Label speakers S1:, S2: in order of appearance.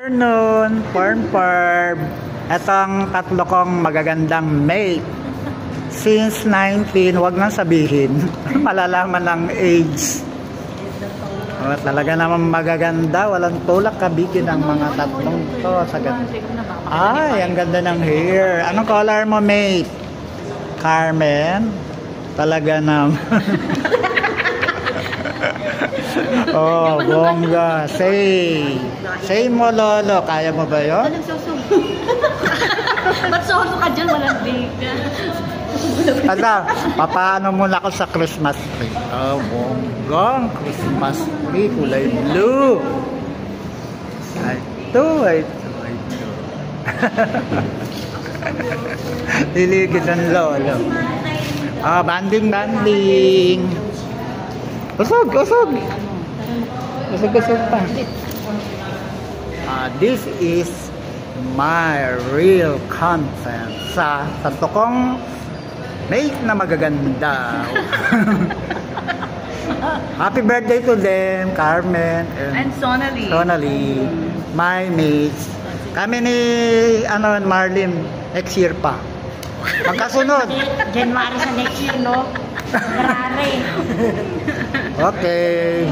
S1: afternoon, Porn. Ito ang tatlo kong magagandang mate. Since 19, wag nang sabihin. Malalaman ng age. Oh, talaga naman magaganda. Walang tulak kabigin ang mga tatlong to. Ay, ang ganda ng hair. Anong color mo, mate? Carmen? Talaga naman. Oh, bongga. Say mo, lolo. Kaya mo ba yun?
S2: Ba't solo ka dyan? Walang big.
S1: Ala, papaano muna ako sa Christmas tree? Oh, bonggang Christmas tree. Kulay blue. Ito. Liligid ng lolo. Ah, banding. Usog pa. This is my real content sa tatlo kong mate na magaganda. Happy birthday to them, Carmen
S2: And
S1: Sonali, my mates. Kami ni Marlin next year pa. Magkasunod.
S2: January sa next year, no? Grabe.
S1: Okay.